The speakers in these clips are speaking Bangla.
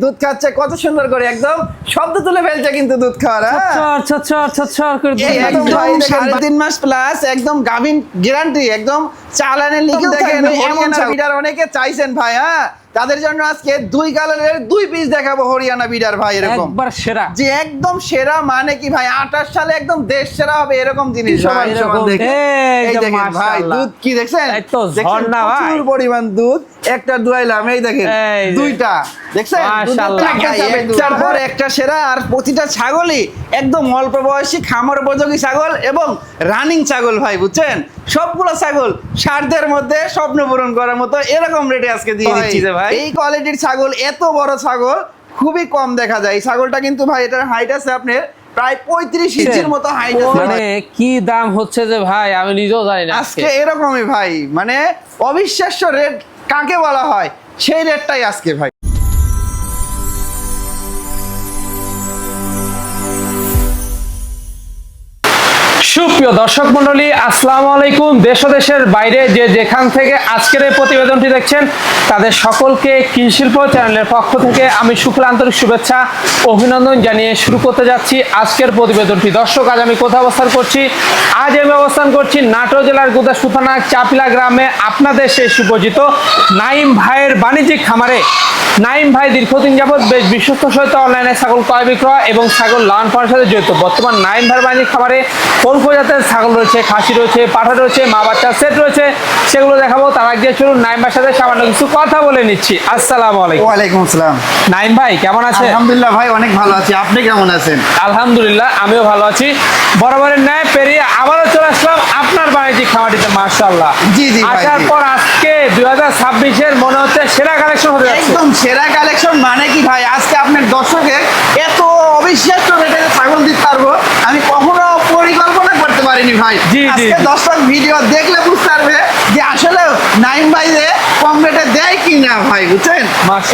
দুধ খাচ্ছে কত সুন্দর করে, একদম শব্দ তুলে ফেলছে কিন্তু দুধ খাওয়ার। একদম 3.5 মাস প্লাস, একদম গাভিন গ্যারান্টি, একদম চালানের লিখে দেখেন। এমন বিডার অনেকে চাইছেন ভাই, হ্যাঁ তাদের জন্য আজকে দুই কালারের দুই পিস দেখাবো হরিয়ানা বিডার ভাই। এরকম একবার সেরা, যে একদম সেরা মানে কি ভাই 28 সালে একদম দেশ সেরা হবে এরকম জিনিস ভাই। এই দেখেন ভাই দুধ কি দেখছেন, প্রচুর পরিমাণ দুধ। একটা দুয়াইলাম, এই দেখেন দুইটা দেখছেন, একটার পর একটা সেরা। আর প্রতিটা ছাগলই একদম অল্প বয়সী খামার উপযোগী ছাগল এবং রানিং ছাগল ভাই, বুঝছেন? সবগুলো ছাগল সারদের মধ্যে স্বপ্ন পূরণ করার মতো এরকম রেটে আজকে দিয়ে দিচ্ছি যে ভাই। এই কোয়ালিটির ছাগল, এত বড় ছাগল খুবই কম দেখা যায়। এই ছাগলটা কিন্তু ভাই এটার হাইট আছে আপনার প্রায় 35 ইঞ্চির মতো হাইট আছে। মানে কি দাম হচ্ছে যে ভাই আমি নিজেও জানি না আজকে এরকমই ভাই, মানে অবিশ্বাস্য রেট কাকে বলা হয় সেই রেটটাই আজকে ভাই। সুপ্রিয় দর্শক মন্ডলী, আসসালামু আলাইকুম। দেশ ও দেশের বাইরে যে যেখান থেকে আজকের এই প্রতিবেদনটি দেখছেন তাদের সকলকে কৃষি শিল্প চ্যানেলের পক্ষ থেকে আমি শুক্ল আন্তরিক শুভেচ্ছা অভিনন্দন জানিয়ে শুরু করতে যাচ্ছি আজকের প্রতিবেদনটি। দর্শক, আজ আমি কোথায় অবস্থান করছি? আজ আমি অবস্থান করছি নাটোর জেলার গুদাসপুর থানা চাপিলা গ্রামে, আপনাদের সেই সুপরিচিত নাইম ভাইয়ের বাণিজ্যিক খামারে। নাইম ভাই দীর্ঘদিন যাবৎ বেশ বিশ্বস্ত সহিত অনলাইনে ছাগল ক্রয় বিক্রয় এবং ছাগল লালন পালনের সাথে জড়িত। বর্তমান নাইম ভাইয়ের বাণিজ্যিক খামারে কোন প্রজাতের ছাগল রয়েছে, খাসি রয়েছে, পাঠা রয়েছে, মা বাচ্চার সেট রয়েছে, সেগুলো দেখাবো। তার আগে চলুন নাইম ভাইয়ের সাথে সামান্য কিছু কথা বলে নিচ্ছি। আসসালামু আলাইকুম। ওয়ালাইকুম আসসালাম। নাইম ভাই কেমন আছেন? আলহামদুলিল্লাহ ভাই, অনেক ভালো আছি। আপনি কেমন আছেন? আলহামদুলিল্লাহ আমিও ভালো আছি। বরাবরের ন্যায় পেরিয়ে আবারও চলে আসলাম আপনার বাণিজ্যিক খামারটিতে। মাশাআল্লাহ, জি জি ভাই। আসার পর আজকে 2026 এর মনে হচ্ছে সেরা কালেকশন হতে যাচ্ছে। একদম সেরা কালেকশন মানে কি ভাই, আজকে আপনার দর্শকের এত অবিশ্বাস্য রেটে ছাগল দিতে পারবো আমি কখনো পরিকল্পনা করতে পারিনি ভাই। আজকে দর্শক ভিডিও দেখলে বুঝতে পারবে যে আসলে নাইম ভাই যে কম রেটে দেয় কিনা ভাই, বুঝছেন?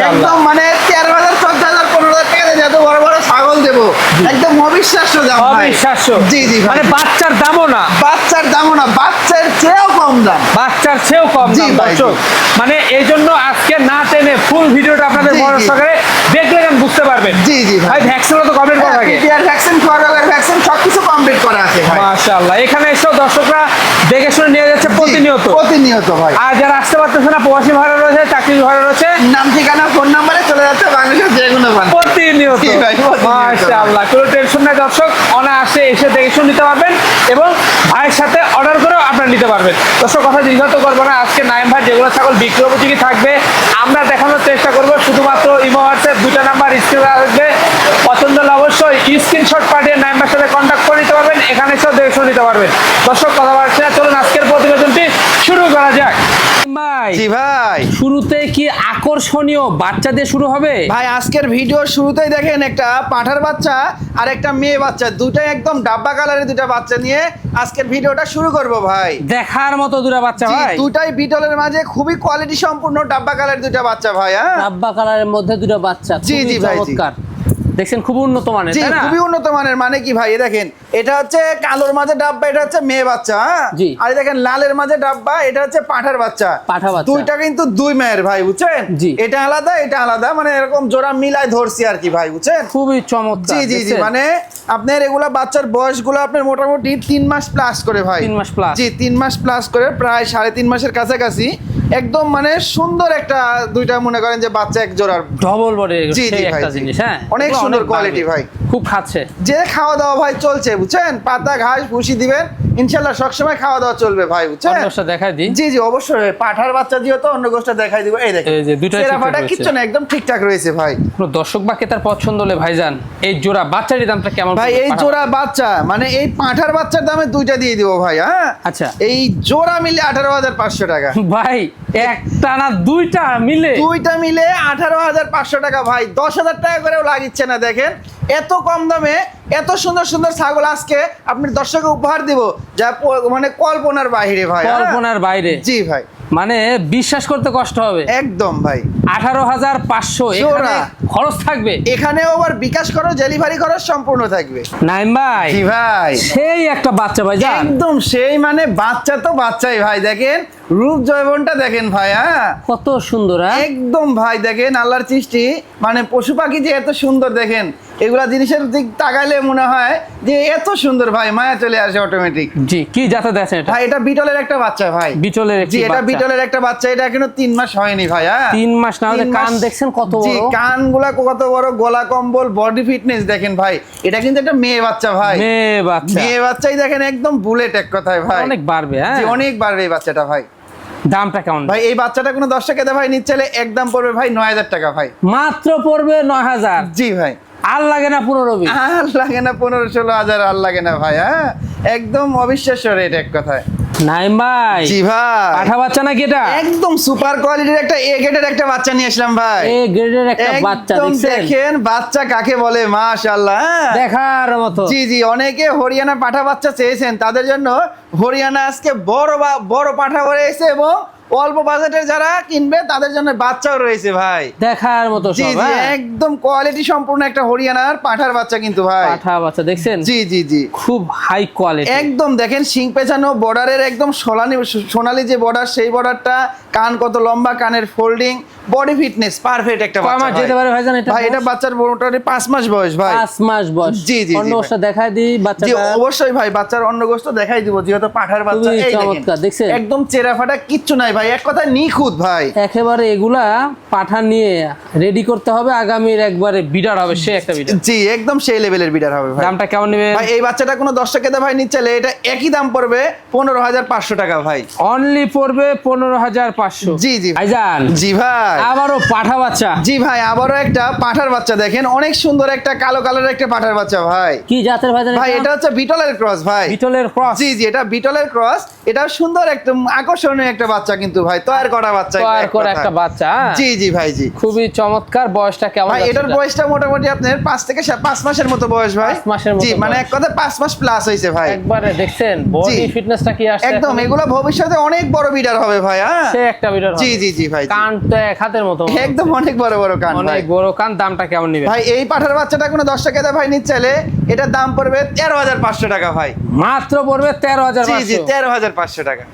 একদম মানে 13,000 14,000 15,000 টাকা দিয়ে এত বড় বড় ছাগল দেবো, একদম অবিশ্বাস্য দাম ভাই। অবিশ্বাস্য। জি জি ভাই, মানে বাচ্চার দামও না, বাচ্চার দামও না, বাচ্চার চেয়েও কম দাম, বাচ্চার চেয়েও কম দাম দর্শক। মানে এই জন্য আজকে না টেনে ফুল ভিডিওটা আপনাদের বড় সহকারে দেখলে বুঝতে পারবেন। জি জি ভাই, ভ্যাকসিনও তো কমপ্লিট করা থাকে, পিপিআর ভ্যাকসিন, কোয়াডালার ভ্যাকসিন সবকিছু কমপ্লিট করা আছে ভাই। মাশাআল্লাহ। এখানে এসেও দর্শকরা দেখে শুনে নিয়ে যাচ্ছে প্রতিনিয়ত ভাই। আর যারা আসতে পারতেছে না, প্রবাসী ভাড়া রয়েছে, চাকরি ভাড়া রয়েছে, নাম ঠিকানা ফোন নাম্বারে চলে যাচ্ছে বাংলাদেশের যে কোনো প্রান্তে প্রতিনিয়ত। মাশাআল্লাহ, কোনো টেনশন নাই দর্শক, অনায়াসে এসে দেখে শুনে নিতে পারবেন এবং ভাইয়ের সাথে অর্ডার করেও আপনারা নিতে পারবেন। দর্শক, কথা দীর্ঘায়িত করবো না, আজকে নাইম ভাই যেগুলো ছাগল বিক্রি উপযোগী থাকবে আমরা দেখানোর চেষ্টা করবো। শুধুমাত্র ইমো হোয়াটসঅ্যাপ দুইটা নাম্বার স্ক্রিনে আসবে, পছন্দ হলে অবশ্যই স্ক্রিনশট পাঠিয়ে নাইম ভাইয়ের সাথে কন্ট্যাক্ট করে নিতে পারবেন, এখানে এসেও দেখে শুনে নিতে পারবেন। দর্শক, কথা বলছি না, চলুন আজকের প্রতিবেদনটি শুরু করা যাক। ভাই, জি ভাই, শুরুতে কি আকর্ষণীয় বাচ্চা দিয়ে শুরু হবে? ভাই আজকের ভিডিও শুরুতেই দেখেন একটা পাঠার বাচ্চা আর একটা মেয়ে বাচ্চা, দুটাই একদম ডাব্বা কালারের দুটা বাচ্চা নিয়ে আজকের ভিডিওটা শুরু করব ভাই। দেখার মতো দুটা বাচ্চা ভাই, দুটাই বিটলের মাঝে খুবই কোয়ালিটি সম্পূর্ণ ডাব্বা কালারের দুটা বাচ্চা ভাই। হ্যাঁ, ডাব্বা কালারের মধ্যে দুটো বাচ্চা, জি জি ভাই, চমৎকার। দেখছেন খুব উন্নত মানের, জি তাই না? খুবই উন্নত মানের। মানে কি ভাই, দেখেন এটা হচ্ছে কালোর মাঝে ডাব্বা, এটা হচ্ছে মেয়ে বাচ্চা। হ্যাঁ, আর দেখেন লালের মাঝে ডাব্বা, এটা হচ্ছে পাঠার বাচ্চা। পাঠা বাচ্চা, দুইটা কিন্তু দুই মেয়ের ভাই, বুঝছেন? এটা আলাদা এটা আলাদা, মানে এরকম জোড়া মিলাই ধরছি আর কি ভাই, বুঝছেন? খুবই চমৎকার। জি জি জি, মানে আপনার এগুলা বাচ্চার বয়সগুলো আপনার মোটামুটি 3 মাস প্লাস করে ভাই। 3 মাস প্লাস, জি 3 মাস প্লাস করে, প্রায় 3.5 মাসের কাছাকাছি। একদম মানে সুন্দর একটা দুইটা মনে করেন যে বাচ্চা এক জোড়ার ডবল বডি, জি জি একটা জিনিস। হ্যাঁ, অনেক সুন্দর কোয়ালিটি ভাই, খুব খাচ্ছে। যে খাওয়া দাওয়া ভাই চলছে, বুঝছেন? পাতা ঘাস ভুসি দিবেন, ইনশাআল্লাহ সবসময় খাওয়া দাওয়া চলবে ভাই, বুঝছেন? অন্য গোশটা দেখাই দিই। জি জি অবশ্যই, পাঠার বাচ্চা দিও তো অন্য গোশটা দেখাই দিব। এই দেখেন, এই যে দুইটা সেরাফাটা কিচ্ছু না, একদম ঠিকঠাক রয়েছে ভাই। পুরো দর্শক বা ক্রেতার পছন্দ হলে ভাইজান এই জোড়া বাচ্চাটির দামটা কেমন ভাই? এই জোড়া বাচ্চা মানে এই পাঠার বাচ্চার দামে দুইটা দিয়ে দিব ভাই। হ্যাঁ, আচ্ছা, এই জোড়া মিলে 18,500 টাকা ভাই। একটা না দুইটা মিলে? দুইটা মিলে 18,500 টাকা ভাই। 10,000 টাকা করেও লাগিচ্ছে না। দেখেন এত কম দামে এত সুন্দর সুন্দর ছাগল আজকে আপনি দর্শকে উপহার দিব যা মানে কল্পনার বাইরে ভাই, কল্পনার বাইরে। জি ভাই, মানে বিশ্বাস করতে কষ্ট হবে একদম ভাই। 18,500 এখানে খরচ থাকবে, এখানেও আবার বিকাশ খরচ, ডেলিভারি খরচ সম্পূর্ণ থাকবে। নাইম ভাই, জি ভাই, সেই একটা বাচ্চা ভাই, একদম সেই, মানে বাচ্চা তো বাচ্চাই ভাই। দেখেন রূপ জয়বনটা দেখেন ভাই, হ্যাঁ কত সুন্দর। একদম ভাই দেখেন আল্লাহর সৃষ্টি, মানে পশু পাখি যে এত সুন্দর দেখেন, এগুলা জিনিসের দিক তাকাইলে মনে হয় যে এত সুন্দর ভাই, মায়া চলে আসে অটোমেটিক। জি, কি জাতে দেখেন এটা? ভাই এটা বিটলের একটা বাচ্চা ভাই, বিটলের জি এটা বিটলের একটা বাচ্চা, এটা এখনো 3 মাস হয়নি ভাই। হ্যাঁ 3 মাস না হলে 3 কান মাস। দেখছেন কত জি বড়, কানগুলা কত বড়, গলা কম্বল, বডি ফিটনেস দেখেন ভাই, এটা কিন্তু একটা মেয়ে বাচ্চা ভাই, মেয়ে বাচ্চা, মেয়ে বাচ্চাই দেখেন একদম বুলেট এক কথায় ভাই, অনেক বাড়বে। হ্যাঁ জি অনেক বাড়বে এই বাচ্চাটা ভাই। দামটা কেমন ভাই এই বাচ্চাটা কোনো দর্শক এদে ভাই নিচ্ছে একদম পড়বে ভাই 9000 টাকা ভাই, মাত্র পড়বে 9000? জি ভাই আর লাগে না 15 আর লাগে না 15-16 হাজার, আর লাগে না ভাই। হ্যাঁ একদম অবিশ্বাস্য রেট এক কথায়। নাইম ভাই, জি ভাই পাঠা বাচ্চা নাকি এটা? একদম সুপার কোয়ালিটির একটা এ গ্রেডের একটা বাচ্চা নিয়ে আসলাম ভাই, এ গ্রেডের একটা বাচ্চা একদম দেখছেন, দেখেন বাচ্চা কাকে বলে, মাশাআল্লাহ। দেখার মতো। জি জি অনেকে হরিয়ানা পাঠা বাচ্চা চেয়েছেন, তাদের জন্য হরিয়ানা আজকে বড় পাঠা রয়েছে, এবং অল্প বাজেটের যারা কিনবে তাদের জন্য বাচ্চাও রয়েছে ভাই, দেখার মতো জি সব। জি একদম কোয়ালিটি সম্পূর্ণ একটা হরিয়ানার পাঠার বাচ্চা কিন্তু ভাই, পাঠা বাচ্চা দেখছেন, জি জি জি খুব হাই কোয়ালিটি। একদম দেখেন শিং পেঁচানো বর্ডারের একদম সোনালী যে বর্ডার, সেই বর্ডারটা, কান কত লম্বা, কানের ফোল্ডিং, বডি ফিটনেস পারফেক্ট একটা বাচ্চা আমার যেতে পারে ভাইজান এটা? ভাই এটা বাচ্চার মোটামুটি 5 মাস বয়স ভাই, 5 মাস বয়স। জি জি অন্য অবস্থা দেখাই দিই জি বাচ্চাটা। অবশ্যই ভাই বাচ্চার অন্য গোস্ত দেখাই দিব, যেহেতু পাঠার বাচ্চা। খুবই এই চমৎকার, দেখছেন? একদম চেরা ফাটা কিচ্ছু নাই ভাই, এক কথায় নিখুঁত ভাই, একেবারে এগুলা পাঠা নিয়ে রেডি করতে হবে, আগামীর একবারে বিডার হবে, সে একটা বিডার। জি একদম সেই লেভেলের বিডার হবে ভাই। দামটা কেমন নেবে ভাই এই বাচ্চাটা কোনো 10 টাকা ভাই নিচ্ছে, এটা একই দাম পড়বে 15,500 টাকা ভাই, অনলি পড়বে 15,500। জি জি ভাইজান, জি ভাই আবারও পাঠা বাচ্চা। জি ভাই আবারও একটা পাঠার বাচ্চা দেখেন, অনেক সুন্দর একটা কালো কালারের একটা পাঠার বাচ্চা ভাই, কি জাতের ভাইজান? ভাই এটা হচ্ছে বিটলের ক্রস ভাই, বিটলের ক্রস। জি জি এটা বিটলের ক্রস, এটা সুন্দর একটা আকর্ষণীয় একটা বাচ্চা কিন্তু ভাই, তৈরি করা বাচ্চা, তৈরি করা একটা বাচ্চা। জি জি ভাই জি খুবই চমৎকার। বয়সটা কেমন? ভাই এটার বয়সটা মোটামুটি আপনার 5 থেকে 5 মাসের মতো বয়স ভাই, 5 মাসের মতো জি মানে এক কথা 5 মাস প্লাস হইছে ভাই, একবারে দেখছেন বডি ফিটনেসটা কি আসছে একদম এগুলো ভবিষ্যতে অনেক বড় বিডার হবে ভাই। হ্যাঁ সে একটা বিডার হবে। জি জি জি ভাই কান তো এক হাতের মতো, একদম অনেক বড় বড় কান ভাই, অনেক বড় কান। দামটা কেমন নেবে ভাই এই পাঠার বাচ্চাটা কোনো 10 টাকা ভাই নিচ্ছে, এটার দাম পড়বে 13,500 টাকা ভাই, মাত্র পড়বে জি জি 13,500। 13,500 টাকা।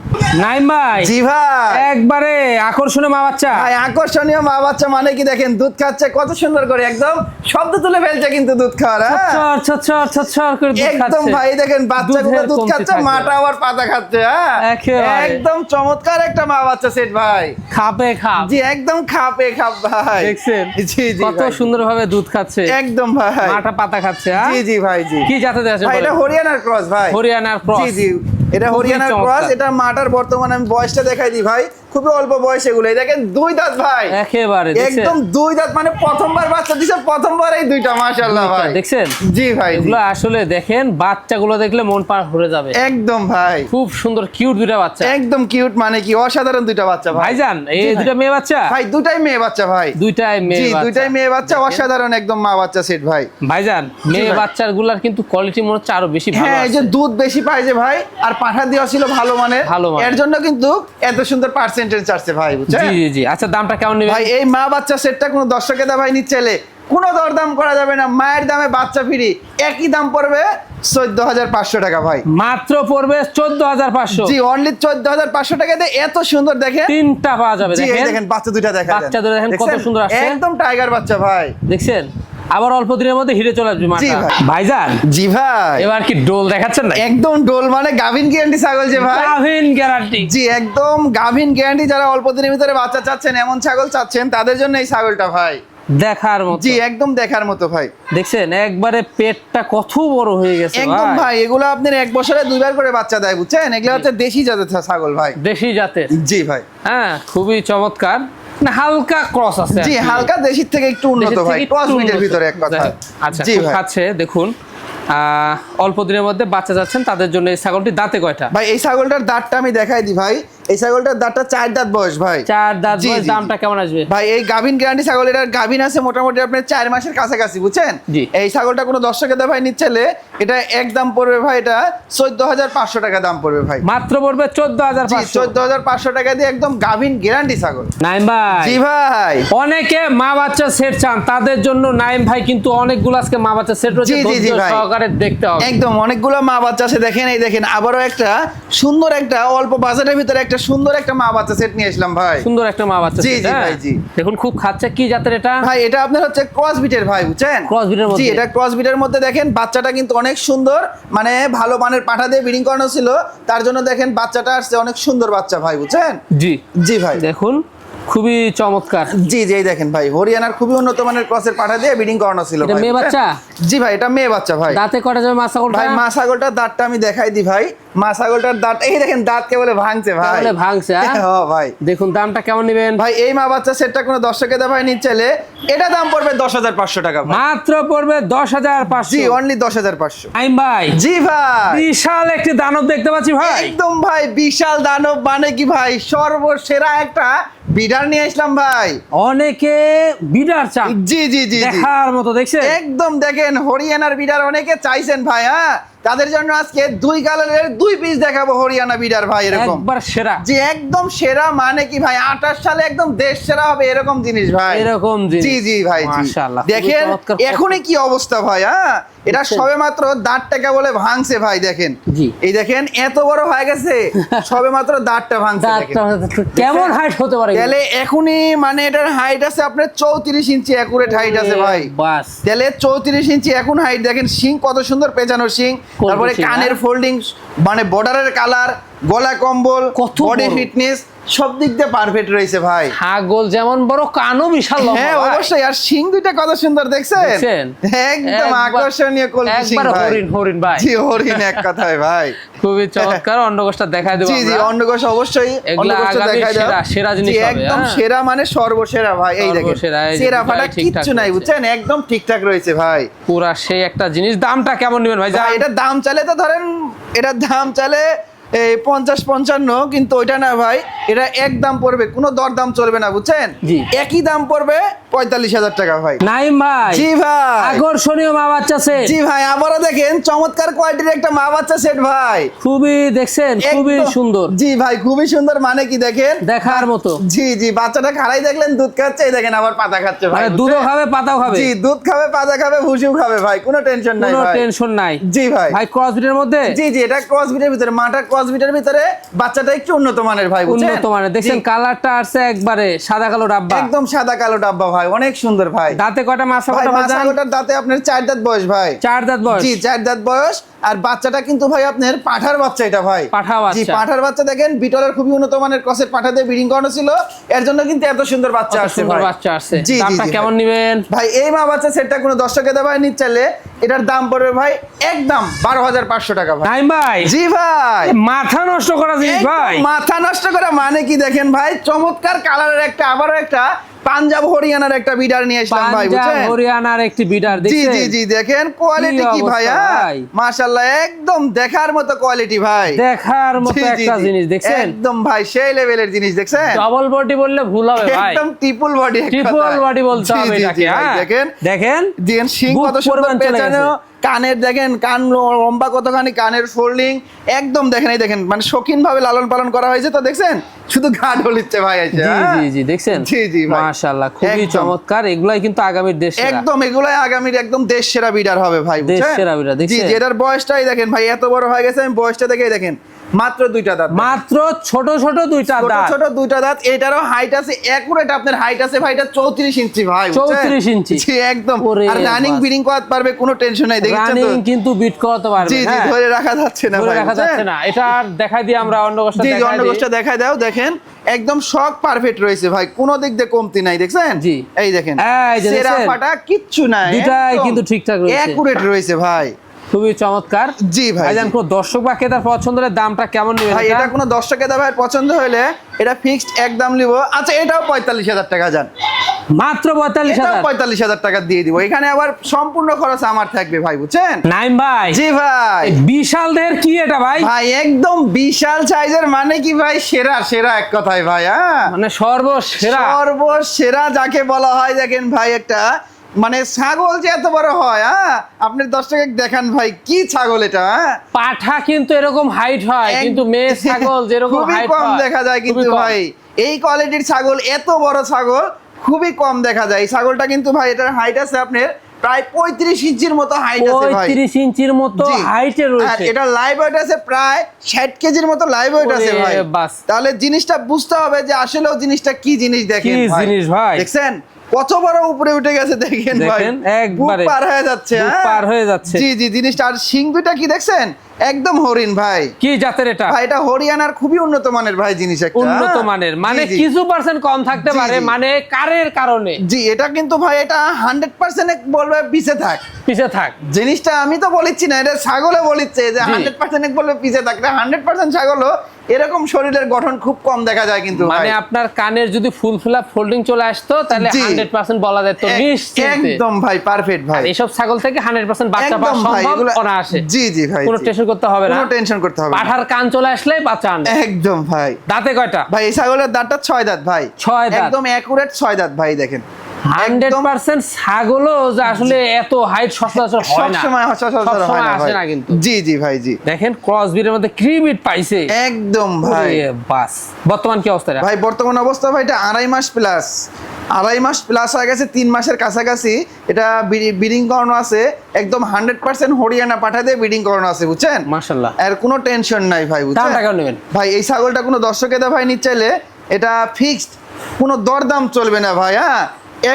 নাইম ভাই, জি ভাই একবারে আকর্ষণীয় মা বাচ্চা। ভাই আকর্ষণীয় মা বাচ্চা মানে কি দেখেন, দুধ খাচ্ছে কত সুন্দর করে, একদম শব্দ তুলে ফেলছে কিন্তু দুধ খাওয়ার। হ্যাঁ ছচ্ছর ছচ্ছর করে দুধ একদম খাচ্ছে। ভাই দেখেন বাচ্চাগুলো দুধের দুধ কমতি খাচ্ছে, থাকবে। মাটা আবার পাতা খাচ্ছে। হ্যাঁ একেবারে। একদম চমৎকার একটা মা বাচ্চা সেট ভাই, খাপে খাপ। জি একদম খাপে খাপ ভাই, দেখছেন জি জি কত ভাই। সুন্দরভাবে দুধ খাচ্ছে, একদম ভাই, মাটা পাতা খাচ্ছে। হ্যাঁ? জি জি ভাই জি কি জাতে আছে ভাই এটা হরিয়ানার ক্রস ভাই, হরিয়ানার ক্রস। জি জি এটা খুবই হরিয়ানার চমৎকার। ক্রস, এটা মাটার বর্তমানে আমি বয়সটা দেখাই দিই ভাই, খুবই অল্প বয়স, এগুলো এই দেখেন 2 দাঁত ভাই, একেবারে দেখছেন? একদম 2 দাঁত, মানে প্রথমবার বাচ্চা দিছে, প্রথমবার এই দুইটা, মাশাআল্লাহ ভাই দেখছেন? জি ভাই জি। এগুলো আসলে দেখেন, বাচ্চাগুলো দেখলে মন পার ভরে যাবে। একদম ভাই খুব সুন্দর কিউট দুইটা বাচ্চা। একদম কিউট, মানে কি অসাধারণ দুইটা বাচ্চা ভাই। ভাইজান এই জি ভাই। দুইটা মেয়ে বাচ্চা? ভাই দুটাই মেয়ে বাচ্চা ভাই, দুইটাই মেয়ে জি বাচ্চা। দুইটাই মেয়ে বাচ্চা, অসাধারণ একদম মা বাচ্চা সেট ভাই। ভাইজান মেয়ে ভাই। বাচ্চার গুলার কিন্তু কোয়ালিটি মনে হচ্ছে আরো বেশি ভালো হ্যাঁ এই যে আছে। দুধ বেশি পাই যে ভাই, আর পাঠা দেওয়া ছিল ভালো মানের, ভালো মানের। এর জন্য কিন্তু এত সুন্দর পার্সেন্টেজ আসছে ভাই, বুঝছেন? জি জি জি। আচ্ছা দামটা কেমন নেবে ভাই এই মা বাচ্চা সেটটা কোনো দর্শকেদা ভাই নিচ্ছে, কোনো দরদাম করা যাবে না, মায়ের দামে বাচ্চা ফ্রি, একই দাম পড়বে 14,500 টাকা ভাই, মাত্র পড়বে 14,500। জি অনলি 14,500 টাকা দিয়ে এত সুন্দর দেখেন, তিনটা পাওয়া যাবে। জি এই দেখেন দেখেন বাচ্চা দুইটা দেখা বাচ্চা দুটো দেখেন কত সুন্দর আসছে। একদম টাইগার বাচ্চা ভাই, দেখছেন আবার অল্প দিনের মধ্যে হিরে চলে আসবে জি মাটা। ভাই। ভাইজান জি ভাই এবার কি ডোল দেখাচ্ছেন না? একদম ডোল, মানে গাভিন গ্যারান্টি ছাগল যে ভাই, গাভিন গ্যারান্টি। জি একদম গাভিন গ্যারান্টি, যারা অল্প দিনের ভিতরে বাচ্চা চাচ্ছেন, এমন ছাগল চাচ্ছেন, তাদের জন্য এই ছাগলটা ভাই, দেখার মতো। জি একদম দেখার মতো ভাই, দেখছেন একবারে পেটটা কত বড় হয়ে গেছে একদম ভাই। ভাই এগুলো আপনার 1 বছরে 2বার করে বাচ্চা দেয়, বুঝছেন? এগুলো হচ্ছে দেশি জাতের ছাগল ভাই, দেশি জাতের। জি ভাই হ্যাঁ খুবই চমৎকার। না হালকা ক্রস আছে। জি হালকা দেশির থেকে একটু উন্নত দেশের ভাই, থেকে ক্রস একটু ব্রিডের উন্নত। ভিতরে এক কথা, আচ্ছা জি খুব ভাই। খাচ্ছে দেখুন। অল্প দিনের মধ্যে বাচ্চা যাচ্ছেন, তাদের জন্য এই ছাগলটি দাঁতে কয়টা? ভাই এই ছাগলটার দাঁতটা আমি দেখাই দিই ভাই, এই ছাগলটার দাঁতটা 4 দাঁত বয়স ভাই, 4 দাঁত জি, বয়স। জি, দামটা কেমন আসবে? ভাই এই গাভিন গ্যারান্টি ছাগল, এটার গাভিন আছে মোটামুটি আপনার 4 মাসের কাছাকাছি, বুঝছেন? জি। এই ছাগলটা কোনো দর্শকেদা ভাই নিচ্ছে, এটা এক দাম পড়বে ভাই, এটা 14,500 টাকা দাম পড়বে ভাই, মাত্র পড়বে 14,500। 14,500 টাকা দিয়ে একদম গাভিন গ্যারান্টি ছাগল। নাইম ভাই, জি ভাই অনেকে মা বাচ্চা সেট চান, তাদের জন্য নাইম ভাই কিন্তু অনেকগুলো আজকে মা বাচ্চা সেট রয়েছে, জি, জি, জি ধৈর্য ভাই। সহকারে দেখতে হবে। একদম অনেকগুলো মা বাচ্চা আছে, দেখেন এই দেখেন আবারও একটা সুন্দর একটা অল্প বাজারের ভিতরে একটা সুন্দর একটা মা বাচ্চা সেট নিয়ে আসলাম ভাই। সুন্দর একটা মা বাচ্চা জি set, জি হ্যাঁ? ভাই জি। দেখুন খুব খাচ্ছে, কি জাতের এটা ভাই এটা আপনার হচ্ছে ক্রস বিটের ভাই, বুঝছেন? ক্রস বিটের জি, মধ্যে এটা ক্রস বিটের মধ্যে দেখেন বাচ্চাটা কিন্তু অনেক সুন্দর, মানে ভালো মানের পাঠা দিয়ে ব্রিডিং করানো ছিল, তার জন্য দেখেন বাচ্চাটা আসছে অনেক সুন্দর বাচ্চা ভাই, বুঝছেন? জি জি ভাই দেখুন খুবই চমৎকার। জি জি, এই দেখেন ভাই হরিয়ানার খুবই উন্নত মানের ক্রসের পাঠা দিয়ে ব্রিডিং করানো ছিল এটা ভাই, মেয়ে বুঝছেন? বাচ্চা? জি ভাই এটা মেয়ে বাচ্চা ভাই। দাঁতে কটা যাবে মা ছাগলটা? ভাই মা ছাগলটার দাঁতটা আমি দেখাই দি ভাই। মা ছাগলটার দাঁত এই দেখেন, দাঁত কেবলে ভাঙছে ভাই, কেবলে ভাঙছে, হ্যাঁ? হ্যাঁ ভাই। দেখুন দামটা কেমন নেবেন ভাই এই মা বাচ্চা সেটটা কোনো দর্শকের দাম নিতে চাইলে এটা দাম পড়বে 10,500 টাকা ভাই। মাত্র পড়বে 10,500। জি অনলি 10,500। আইম ভাই জি ভাই বিশাল একটি দানব দেখতে পাচ্ছি ভাই। একদম ভাই বিশাল দানব, মানে কি ভাই সর্বসেরা একটা বিডার নিয়ে আসলাম ভাই। অনেকে বিডার চান, জি জি জি জি। দেখার মতো দেখছেন। একদম দেখেন হরিয়ানার বিডার অনেকে চাইছেন ভাই, হ্যাঁ তাদের জন্য আজকে 2 কালারের 2 পিস দেখাবো হরিয়ানা বিডার ভাই, এরকম একবার সেরা। জি একদম সেরা, মানে কি ভাই 28 সালে একদম দেশ সেরা হবে এরকম জিনিস ভাই, এরকম জিনিস। জি জি ভাই জি। মাশাআল্লাহ, খুবই দেখেন চমৎকার। এখনই কি অবস্থা ভাই, হ্যাঁ এটা দেখছেন? সবে মাত্র দাঁতটাকে বলে ভাঙছে ভাই, দেখেন জি। এই দেখেন এত বড় হয়ে গেছে, সবে মাত্র দাঁতটা ভাঙছে দেখেন। কেমন হাইট হতে পারে? তাহলে এখনই মানে এটার হাইট আছে আপনার 34 ইঞ্চি একুরেট হাইট আছে ভাই। বাস তাহলে 34 ইঞ্চি এখন হাইট, দেখেন শিং কত সুন্দর পেঁচানো শিং, তারপরে শিং, কানের ফোল্ডিং, মানে বর্ডারের কালার, গলা কম্বল, কত বডি বড়। ফিটনেস সব দিক দিয়ে পারফেক্ট রয়েছে ভাই। ছাগল যেমন বড়, কানও বিশাল লম্বা হ্যাঁ ভাই। অবশ্যই, আর শিং দুইটা কত সুন্দর দেখছেন, দেখছেন? একদম একবার- আকর্ষণীয় কলকি শিং একবার ভাই। হরিণ হরিণ ভাই। জি হরিণ এক কথায় ভাই। খুবই চমৎকার। অন্ডকোষটা দেখাই দেবো জি জি আমরা। অন্ডকোষ অবশ্যই, এগুলা অন্ডকোষটা আগামী দেখাই দাও। সেরা- সেরা জিনিস জি, হবে, একদম হ্যাঁ। সেরা মানে সর্বসেরা ভাই, এই দেখেন সর্বসেরা, এই যে সেরা ফাটা দুটাই ঠিকঠাক কিচ্ছু নাই, রয়েছে। বুঝছেন একদম ঠিকঠাক রয়েছে ভাই। পুরা সেই একটা জিনিস। দামটা কেমন নেবেন ভাই? ভাই এটার দাম চালে তো ধরেন, এটার দাম চালে এই 50-55, কিন্তু ওইটা না ভাই, এটা এক দাম পড়বে, কোনো দর দাম চলবে না, বুঝছেন? জি। একই দাম পড়বে 45,000 টাকা ভাই। নাইম ভাই, জি ভাই আকর্ষণীয় মা বাচ্চা সেট। জি ভাই, আবারও দেখেন চমৎকার কোয়ালিটির একটা মা বাচ্চা সেট ভাই, খুবই দেখছেন, খুবই একদম- সুন্দর, জি ভাই খুবই সুন্দর, মানে কি দেখেন দেখার মতো। জি জি, বাচ্চাটা খাড়াই দেখলেন দুধ খাচ্ছে, এই দেখেন আবার পাতা খাচ্ছে ভাই, মানে বুঝছেন? দুধও খাবে পাতাও খাবে, জি দুধ খাবে পাতা খাবে ভুসিও খাবে ভাই, কোনো টেনশন নাই কোনো ভাই। টেনশন নাই। জি ভাই ভাই ক্রস বিটের মধ্যে জি জি, এটা ক্রস বিটের ভিতরে, মাটা ক্রস বিটের ভিতরে, বাচ্চাটা একটু উন্নত মানের ভাই, বুঝছেন? উন্নত মানের। দেখছেন জি, কালারটা আসছে একবারে সাদা কালো ডাব্বা। একদম সাদা কালো ডাব্বা ভাই, অনেক সুন্দর ভাই। দাঁতে কয়টা মাছা ভাই কয়টা মা বাজান? ছাগলটার দাঁতে আপনার 4 দাঁত বয়স ভাই। 4 দাঁত বয়স। জি 4 দাঁত বয়স, আর বাচ্চাটা কিন্তু ভাই আপনার পাঠার বাচ্চা, এটা ভাই পাঠা জি বাচ্চা। পাঠার বাচ্চা, দেখেন বিটলের খুবই উন্নত মানের ক্রসের পাঠা দিয়ে ব্রিডিং করানো ছিল, এর জন্য কিন্তু এত সুন্দর বাচ্চা কত আসছে সুন্দর ভাই। বাচ্চা আসছে। জি, জি, দামটা জি, কেমন ভাই। নেবেন? ভাই এই মা বাচ্চা সেটটা কোনো দর্শকের দাম নিতে চাইলে এটার দাম পড়বে ভাই একদম 12,500 টাকা ভাই। নাইম ভাই, জি ভাই মাথা নষ্ট করা জিনিস একদম ভাই। মাথা নষ্ট করা, মানে কি দেখেন ভাই চমৎকার কালারের একটা, আবারও একটা পাঞ্জাব হরিয়ানার একটা বিডার নিয়ে আসলাম ভাই, পাঞ্জাব বুঝছেন? হরিয়ানার একটি বিডার জি দেখছেন। জি জি, দেখেন কোয়ালিটি কি ভাই, অবস্থা হ্যাঁ ভাই। মাশাআল্লাহ একদম দেখার মতো কোয়ালিটি ভাই, দেখার মতো জি, জি, একটা জি। জিনিস দেখছেন। একদম ভাই সেই লেভেলের জিনিস দেখছেন, ডবল বডি বললে ভুল হবে ভাই, একদম ট্রিপল বডি, ট্রিপল বডি বলতে হবে এটাকে। হ্যাঁ দেখেন দেখেন দেখেন শিং বুক কত সুন্দর পরিমাণ চলে পেঁচানো, গেছে। কানের দেখেন কান লম্বা কতখানি, কানের ফোল্ডিং একদম দেখেন, এই দেখেন মানে শৌখিন ভাবে লালন পালন করা হয়েছে, তো দেখছেন শুধু ঘাট হলিচ্ছে ভাই আছে, জি হ্যাঁ? জি জি দেখছেন। জি জি ভাই মাশাআল্লাহ খুবই একদম। চমৎকার। এগুলাই কিন্তু আগামীর দেশ সেরা। একদম এগুলাই আগামীর একদম দেশ সেরা বিডার হবে ভাই, দেশ বুঝছেন? সেরা বিডার, জি দেখছেন? জি, এটার বয়সটাই দেখেন ভাই এত বড় হয়ে গেছে, আমি বয়সটা দেখেই দেখেন মাত্র 2টা দাঁত, মাত্র ছোট ছোট দুইটা ছোট দাঁত। ছোট 2টা দাঁত, এটারও হাইট আছে একুরেট, আপনার হাইট আছে ভাই এটা 34 ইঞ্চি ভাই, বুঝছেন? 34 ইঞ্চি। জি একদম, ওরে আর রানিং বাস। ব্রিডিং করতে পারবে, কোনো টেনশন নাই, দেখেছেন তো? রানিং কিন্তু বিট করতে পারবে। জি জি, হ্যাঁ ধরে রাখা যাচ্ছে না ধরে ভাই, রাখা যাচ্ছে বুঝছেন? না। এটা আর দেখাই দিই আমরা অন্ডকোষটা জি জি, দেখাই দিই। অন্ডকোষটা দেখাই দাও, দেখেন একদম শক পারফেক্ট রয়েছে ভাই, কোনো দিক দিয়ে কমতি নাই, দেখছেন? জি। এই দেখেন এই যে সেরা দেখছেন? ফাটা কিচ্ছু নাই, দুটাই কিন্তু ঠিকঠাক রয়েছে। একুরেট রয়েছে ভাই। খুবই চমৎকার। জি ভাই, ভাইজান জি। কোন দর্শক বা ক্রেতার পছন্দ হলে দামটা কেমন নেবেন? ভাই এটা কোনো দর্শকের দামের পছন্দ হলে এটা ফিক্সড একদম নিব, আচ্ছা এটাও 45,000 টাকা যান, মাত্র 45,000। 45,000 টাকা দিয়ে দিব, এখানে আবার সম্পূর্ণ খরচ আমার থাকবে ভাই, বুঝছেন? নাইম ভাই, জি ভাই এই বিশাল দেহের কি এটা ভাই? ভাই একদম বিশাল সাইজের, মানে কি ভাই সেরা সেরা এক কথায় ভাই, হ্যাঁ মানে সর্বসেরা। সর্বসেরা যাকে বলা হয়, দেখেন ভাই একটা মানে ছাগল যে এত বড় হয়, হ্যাঁ আপনার দর্শক দেখান ভাই কি ছাগল এটা, হ্যাঁ পাঠা কিন্তু এরকম হাইট হয়, কিন্তু মেয়ে ছাগল যেরকম খুবই হাইট কম হয় দেখা যায়, কিন্তু খুবই কম। ভাই এই কোয়ালিটির ছাগল, এত বড় ছাগল খুবই কম দেখা যায়। এই ছাগলটা কিন্তু ভাই এটার হাইট আছে আপনার প্রায় 35 ইঞ্চির মতো হাইট আছে ভাই। 35 ইঞ্চির মতো হাইটে রয়েছে। এটা লাইভ ওয়েট আছে প্রায় 60 কেজির মতো লাইভ ওয়েট আছে ভাই। তাহলে জিনিসটা বুঝতে হবে যে আসলেও জিনিসটা কি জিনিস। দেখেন কি জিনিস ভাই, দেখছেন কত বড় উপরে উঠে গেছে, দেখেন ভাই একবারে পার হয়ে যাচ্ছে, পার হয়ে যাচ্ছে। জি জি, জিনিসটা আর শিং দুটা কি দেখছেন, একদম হরিণ ভাই। কি জাতের এটা ভাই? এটা হরিয়ানার খুবই উন্নত মানের ভাই জিনিস, একটা উন্নত মানের, মানে কিছু পার্সেন্ট কম থাকতে পারে, মানে কারের কারণে। জি, এটা কিন্তু ভাই এটা 100% বলবে পিছে থাক, পিছে থাক জিনিসটা আমি তো বলিচ্ছি না, এটা ছাগলে বলিচ্ছে যে 100% বলবে পিছে থাক। 100% ছাগলও এরকম শরীরের গঠন খুব কম দেখা যায় কিন্তু মানে আপনার কানের যদি ফুল ফ্ল্যাপ ফোল্ডিং চলে আসতো তাহলে 100% বলা যেত নিশ্চিন্তে। একদম ভাই পারফেক্ট ভাই। এইসব ছাগল থেকে 100% বাচ্চা পাওয়া সম্ভব অনায়াসে। জি জি ভাই, কোনো টেনশন করতে হবে না, কোনো টেনশন করতে হবে না। পাঠার কান চলে আসলে বাচ্চা আনবে একদম ভাই। দাঁতে কয়টা ভাই? এই ছাগলের দাঁতটা 6 দাঁত ভাই, 6 দাঁত, একদম একুরেট 6 দাঁত ভাই। দেখেন 100% ছাগলও যে আসলে এত হাইট সচরাচর হয় না, সবসময় আসে না কিন্তু। জি জি ভাই, জি। দেখেন ক্রস ব্রিডের মধ্যে ক্রিমিট পাইছে একদম ভাই। বাস বর্তমান কি অবস্থা ভাই? বর্তমান অবস্থা ভাই এটা 2.5 মাস প্লাস, 2.5 মাস প্লাস হয়ে গেছে, 3 মাসের কাছাকাছি। এটা ব্রিডিং করানো আছে, একদম 100% হরিয়ানা পাঠা দিয়ে ব্রিডিং করানো আছে, বুঝছেন? মাশাআল্লাহ, আর কোনো টেনশন নাই ভাই, বুঝছেন? দাম টাকা নেবেন ভাই এই ছাগলটা কোনো দর্শকে দা ভাই নিতে চাইলে এটা ফিক্সড, কোনো দরদাম চলবে না ভাই। হ্যাঁ,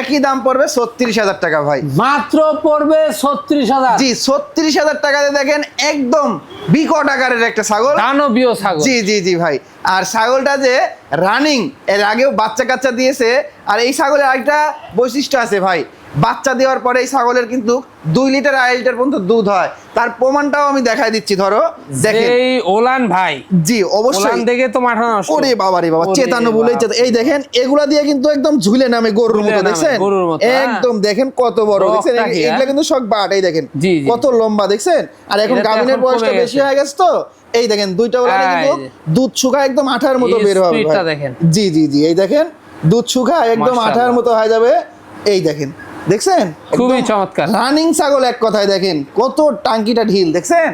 একই দাম পড়বে 36,000 টাকা ভাই, মাত্র পড়বে 36,000। জি, 36,000 টাকাতে দেখেন একদম বিকট আকারের একটা ছাগল, দানবীয় ছাগল। জি জি জি ভাই। আর ছাগলটা যে রানিং, এর আগেও বাচ্চা কাচ্চা দিয়েছে। আর এই ছাগলের আরেকটা বৈশিষ্ট্য আছে ভাই, বাচ্চা দেওয়ার পরে এই ছাগলের কিন্তু 2 লিটার 2.5 লিটার পর্যন্ত দুধ হয়। তার প্রমাণটাও আমি দেখাই দিচ্ছি, ধরো দেখেন। এই ওলান ভাই, জি অবশ্যই, ওলান দেখে তো মাথা নষ্ট। ওরে বাবা রে বাবা, চেতানো বলেই এই দেখেন এগুলা দিয়ে কিন্তু একদম ঝুলে নামে গরুর মতো, দেখছেন? একদম দেখেন কত বড়, দেখছেন? এগুলা কিন্তু সব বাট, এই দেখেন কত লম্বা, দেখছেন? আর এখন গাভিনের বয়সটা বেশি হয়ে গেছে তো এই দেখেন দুইটা ওলানে কিন্তু দুধ শুকায় একদম আঠার মতো বের হবে ভাই। জি জি জি, এই দেখেন দুধ শুকায় একদম আঠার মতো হয়ে যাবে, এই দেখেন, দেখছেন? খুবই চমৎকার রানিং ছাগল এক কথায়। দেখেন কত টাঙ্কিটা ঢিল, দেখছেন?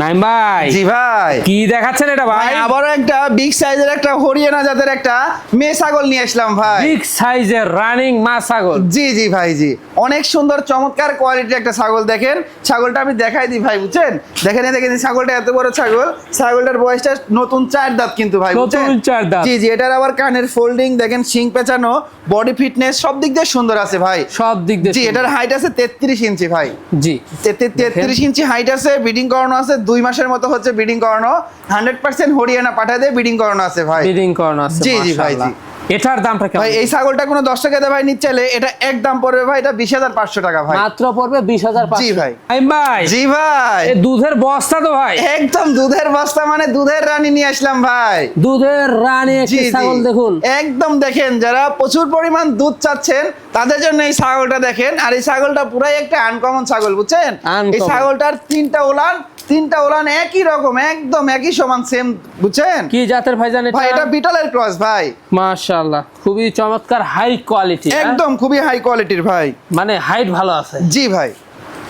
নাইম ভাই, জি ভাই, কি দেখাচ্ছেন এটা ভাই? আবারও একটা বিগ সাইজের একটা হরিয়ানা জাতের একটা মেয়ে ছাগল নিয়ে আসলাম ভাই, বিগ সাইজের রানিং মা ছাগল। জি জি ভাই, জি অনেক সুন্দর চমৎকার কোয়ালিটির একটা ছাগল। দেখেন ছাগলটা আমি দেখাই দিই ভাই, বুঝছেন? দেখেন দেখেন ছাগলটা এত বড় ছাগল, ছাগলটার বয়সটা নতুন 4 দাঁত কিন্তু ভাই, বুঝছেন? 4 দাঁত, জি জি। এটার আবার কানের ফোল্ডিং দেখেন, শিং পেঁচানো, বডি ফিটনেস সব দিক দিয়ে সুন্দর আছে ভাই, সব দিক দিয়ে। জি, এটার হাইট আছে 33 ইঞ্চি ভাই, জি 33 ইঞ্চি হাইট আছে। ব্রিডিং করানো আছে 2 মাসের মতো হচ্ছে ব্রিডিং করানো, 100% হরিয়ানা পাঠা দিয়ে ব্রিডিং করানো আছে ভাই, ব্রিডিং করানো আছে। জি জি ভাই, জি। এটার দামটা কেমন ভাই? এই ছাগলটা কোনো দর্শকে ভাই নিতে চাইলে এটা এক দাম পড়বে ভাই, এটা 20,500 টাকা ভাই, মাত্র পড়বে 20,500। জি ভাই। ভাই, জি ভাই, এই দুধের বস্তা তো ভাই, একদম দুধের বস্তা, মানে দুধের রানী নিয়ে আসলাম ভাই, দুধের রানী একটি ছাগল। দেখুন একদম, দেখেন যারা প্রচুর পরিমাণ দুধ চাচ্ছেন তাদের জন্য এই ছাগলটা দেখেন। আর এই ছাগলটা পুরাই একটা আনকমন ছাগল, বুঝছেন? এই ছাগলটার 3টা ওলান একই রকম, একদম একই সমান, সেম, বুঝছেন? কি জাতের ভাই জানেন ভাই? এটা বিটলের ক্রস ভাই, মাশাআল্লাহ, খুবই চমৎকার, হাই কোয়ালিটি, একদম খুবই হাই কোয়ালিটির ভাই, মানে হাইট ভালো আছে। জি ভাই।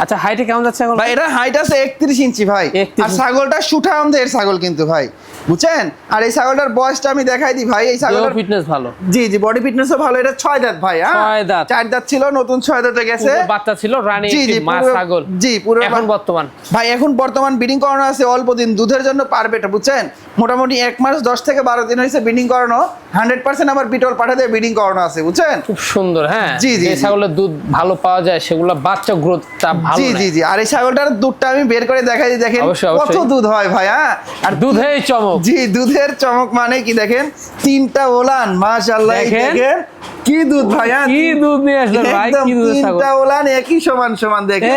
আচ্ছা, হাইটে কেমন যাচ্ছে এখন ভাই? এটা হাইট আছে 31 ইঞ্চি ভাই, আর ছাগলটা সুঠামদের ছাগল কিন্তু ভাই, বুঝছেন? আর এই ছাগলটার বয়সটা আমি দেখাই দিই ভাই। এই ছাগলের ফিটনেস ভালো, জি জি, বডি ফিটনেসও ভালো। এটা 6 দাঁত ভাই, হ্যাঁ 6 দাঁত, 4 দাঁত ছিল, নতুন 6 দাঁতে গেছে, বাচ্চা ছিল, রানী একটি মা ছাগল, জি পুরো। এখন বর্তমান ভাই এখন বর্তমান ব্রিডিং করানো আছে অল্প দিন, দুধের জন্য পারবে এটা, বুঝছেন? মোটামুটি 1 মাস 10 থেকে 12 দিন হয়েছে ব্রিডিং করানো, 100% আবার বিটল পাঠা দিয়ে ব্রিডিং করানো আছে, বুঝছেন? খুব সুন্দর। হ্যাঁ, জি জি, এই ছাগলের দুধ ভালো পাওয়া যায়, সেগুলো বাচ্চা গ্রোথটা ভালো। জি জি জি। আর এই ছাগলটার দুধটা আমি বের করে দেখাই দিই, দেখেন কত দুধ হয় ভাই। হ্যাঁ, আর দুধেই চমক, জি দুধের চমক, মানে কি দেখেন 3টা ওলান, মাশাআল্লাহ, দেখেন কি দুধ ভাই, কি দুধ নিয়ে আসলেন ভাই, কি দুধ? 3টা ওলান একই সমান সমান, দেখেন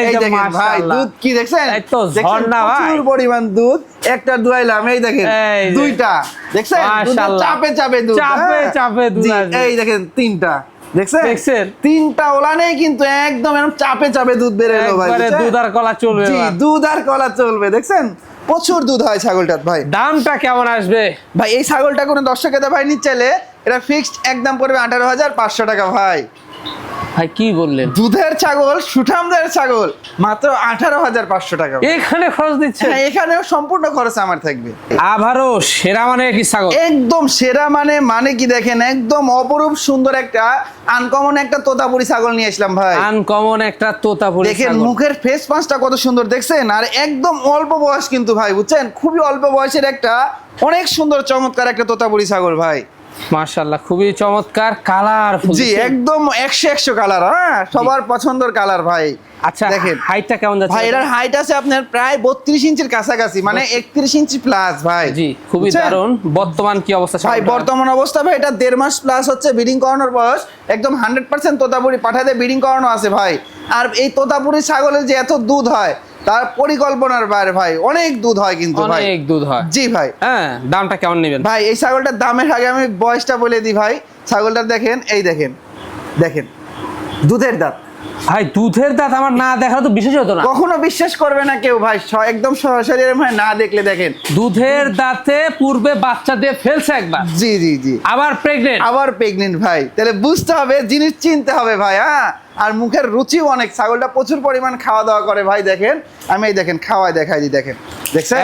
এই দেখেন ভাই, দুধ কি দেখছেন? এই তো ঝর্ণা ভাই, প্রচুর পরিমাণ দুধ। একটা দুয়াইলাম, এই দেখেন দুইটা, দেখছেন? চাপে চাপে দুধ, চাপে চাপে দুধ, এই দেখেন 3টা, দেখছেন? 3টা ওলানেই কিন্তু একদম এরকম চাপে চাপে দুধ বের হলো ভাই, দুধ আর কলা চলবে, জি দুধ আর কলা চলবে, দেখছেন? প্রচুর দুধ হয় ছাগলটার ভাই। দামটা কেমন আসবে ভাই? এই ছাগলটা কোনো দর্শকে ভাই নিতে চাইলে এটা ফিক্সড একদম পড়বে 18,500 টাকা ভাই, ভাই কি বললেন? দুধের ছাগল, সুঠামদের ছাগল মাত্র 18,500 টাকা। এখানে খরচ দিচ্ছে? হ্যাঁ, এখানেও সম্পূর্ণ খরচ আমার থাকবে। আবারও সেরা মানে কি ছাগল? একদম সেরা মানে কি দেখেন, একদম অপরূপ সুন্দর একটা আনকমন একটা তোতাপুরি ছাগল নিয়ে আসলাম ভাই। আনকমন একটা তোতাপুরি দেখেন ছাগল। মুখের ফেস পাঁচটা কত সুন্দর দেখছেন, আর একদম অল্প বয়স কিন্তু ভাই, বুঝছেন, খুবই অল্প বয়সের একটা অনেক সুন্দর চমৎকার একটা তোতাপুরি ছাগল ভাই। মাশাআল্লাহ, খুবই চমৎকার কালারফুল। জি একদম 100 কালার, হ্যাঁ সবার পছন্দের কালার ভাই। আচ্ছা দেখেন হাইটটা কেমন যাচ্ছে ভাই, এটার হাইট আছে আপনার প্রায় 32 ইঞ্চির কাছাকাছি, মানে 31 ইঞ্চি প্লাস ভাই। জি খুবই বুঝছেন? দারুণ। বর্তমান কি অবস্থা ভাই বর্তমান অবস্থা ভাই, এটা 1.5 মাস প্লাস হচ্ছে ব্রিডিং করানোর বয়স, একদম 100% তোতাপুরি পাঠাতে ব্রিডিং করানো আছে ভাই। আর এই তোতাপুরি ছাগলের যে এত দুধ হয় তার পরিকল্পনার বাইরে ভাই, অনেক দুধ হয় কিন্তু ভাই, অনেক দুধ হয়। জি ভাই। হ্যাঁ, দামটা কেমন নেবেন ভাই এই ছাগলটার দামের আগে আমি বয়সটা বলে দিই ভাই। ছাগলটা দেখেন, এই দেখেন, দেখেন দুধের দাঁত। ভাই দুধের দাঁত আমার না দেখা তো বিশেষ হতো না, কখনো বিশ্বাস করবে না কেউ ভাই, একদম সরাসরি ভাই না দেখলে দেখেন দুধের দাঁতে পূর্বে বাচ্চা দিয়ে ফেলছে একবার, জি জি জি, আবার প্রেগনেন্ট। আবার প্রেগনেন্ট ভাই। তাহলে বুঝতে হবে, জিনিস চিনতে হবে ভাই। হ্যাঁ, আর মুখের রুচিও অনেক, ছাগলটা প্রচুর পরিমাণ খাওয়া দাওয়া করে ভাই। দেখেন আমি এই দেখেন খাওয়াই দেখাই দিই, দেখেন দেখছেন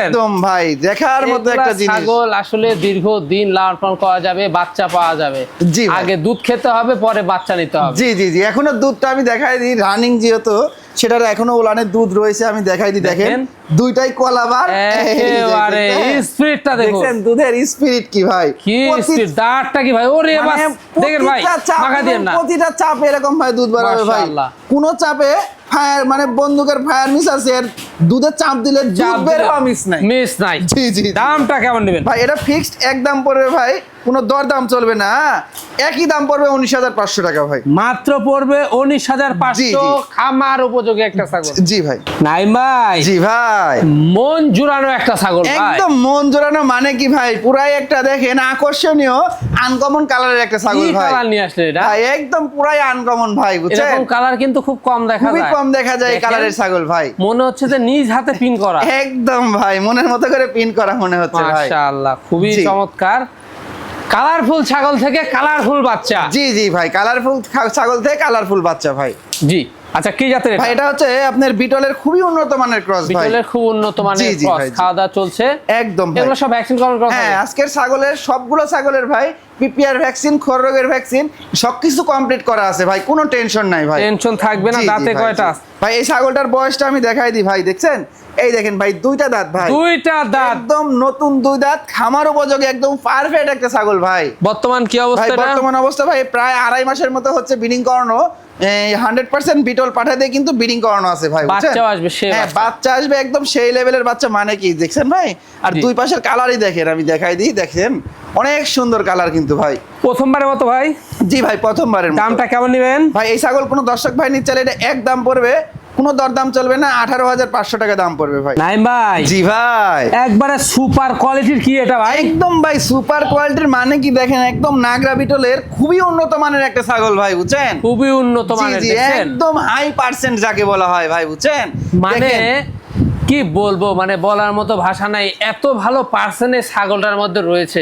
একদম ভাই দেখার মতো একটা জিনিস। ছাগল আসলে দীর্ঘদিন লালন পালন করা যাবে, বাচ্চা পাওয়া যাবে। জি ভাই। আগে দুধ খেতে হবে, পরে বাচ্চা নিতে হবে। জি জি জি, এখনো দুধটা আমি দেখাই দিই, রানিং যেহেতু সেটার এখনো ওলানের দুধ রয়েছে, আমি দেখাই দিই। দেখেন দুইটাই কলাবার, একেবারে স্পিরিটটা দেখেন, দুধের স্পিরিট কি ভাই, কি স্পিরিট, দাঁতটা কি ভাই, ওরে বাস দেখেন ভাই, মাখা দেন না, প্রতিটা চাপে এরকম ভাই দুধ বাড়াবে ভাই। মাশাআল্লাহ। কোন চাপে ফায়ার মানে বন্দুকের ফায়ার মিস আছে, আর দুধের চাপ দিলে দুধ বের হওয়া মিস নাই, মিস নাই। জি জি। দামটা কেমন নেবেন ভাই? এটা ফিক্সড এক দাম পড়বে ভাই, কোনো দর দাম চলবে না, একই দাম পড়বে 19,500 টাকা ভাই। মাত্র পড়বে 19,500। জি, জি। খামার উপযোগী একটা ছাগল। জি ভাই। নাইম ভাই, জি ভাই, মন জুড়ানো একটা ছাগল ভাই। একদম মন জোড়ানো মানে কি ভাই, পুরাই একটা দেখেন আকর্ষণীয় আনকমন কালারের একটা ছাগল কি ভাই। কালার নিয়ে আসলে এটা? ভাই একদম পুরাই আনকমন ভাই, বুঝছেন, এরকম কালার কিন্তু খুব কম দেখা খুবই যায়, কম দেখা যায় এই দেখেন, কালারের ছাগল ভাই। মনে হচ্ছে যে নিজ হাতে পিন করা। একদম ভাই মনের মতো করে পিন করা মনে হচ্ছে ভাই। মাশাআল্লাহ, খুবই জি। চমৎকার। কালারফুল ছাগল থেকে কালারফুল বাচ্চা। জি জি ভাই, কালারফুল ছাগল থেকে কালারফুল বাচ্চা ভাই। জি, আচ্ছা কি জাতের ভাই এটা হচ্ছে আপনার বিটলের খুবই উন্নত মানের ক্রস ভাই। বিটলের খুব উন্নত মানের জি, জি ক্রস, ভাই, জি। খাওয়া দাওয়া চলছে একদম ভাই। এগুলো সব ভ্যাকসিন করার কথা। হ্যাঁ, আজকের ছাগলের সবগুলো ছাগলের ভাই পিপিআর ভ্যাকসিন, খোর রোগের ভ্যাকসিন সবকিছু কমপ্লিট করা আছে ভাই, কোনো টেনশন নাই ভাই, টেনশন থাকবে না। জি, জি দাঁতে ভাই, কয়টা? জি। ভাই এই ছাগলটার বয়সটা আমি দেখাই দিই ভাই, দেখছেন এই দেখেন ভাই, দুইটা দাঁত ভাই, দুইটা দাঁত, একদম নতুন দুই দাঁত, খামার উপযোগী একদম পারফেক্ট একটা ছাগল ভাই। বর্তমান কি ভাই অবস্থা? বর্তমান অবস্থা ভাই প্রায় 2.5 মাসের মতো হচ্ছে ব্রিডিং করানো, 100% বিটল পাঠা দিয়ে কিন্তু ব্রিডিং করানো আছে ভাই, বুঝছেন? বাচ্চাও আসবে, সেই হ্যাঁ বাচ্চা। বাচ্চা আসবে একদম সেই লেভেলের বাচ্চা, মানে কি দেখছেন ভাই, আর জি। দুই পাশের কালারই দেখেন, আমি দেখাই দিই, দেখেন অনেক সুন্দর কালার কিন্তু ভাই। প্রথমবারের মতো ভাই। জি ভাই, প্রথমবারের মতো। দামটা কেমন নেবেন ভাই এই ছাগল কোনো দর্শক ভাই নিচ্ছে, এটা এক দাম পড়বে, কোনো দরদাম চলবে না, 18,500 টাকা দাম পড়বে ভাই। নাইম ভাই, জি ভাই, একবারে সুপার কোয়ালিটির কি এটা ভাই? একদম ভাই সুপার কোয়ালিটির, মানে কি দেখেন একদম নাগরা বিটলের খুবই উন্নত মানের একটা ছাগল ভাই, বুঝছেন, খুবই উন্নত জি মানের, জি, দেখছেন? একদম হাই পার্সেন্ট যাকে বলা হয় ভাই, বুঝছেন, মানে দেখেন। কি বলবো, মানে বলার মতো ভাষা নাই, এত ভালো পার্সেন্টেজ ছাগলটার মধ্যে রয়েছে।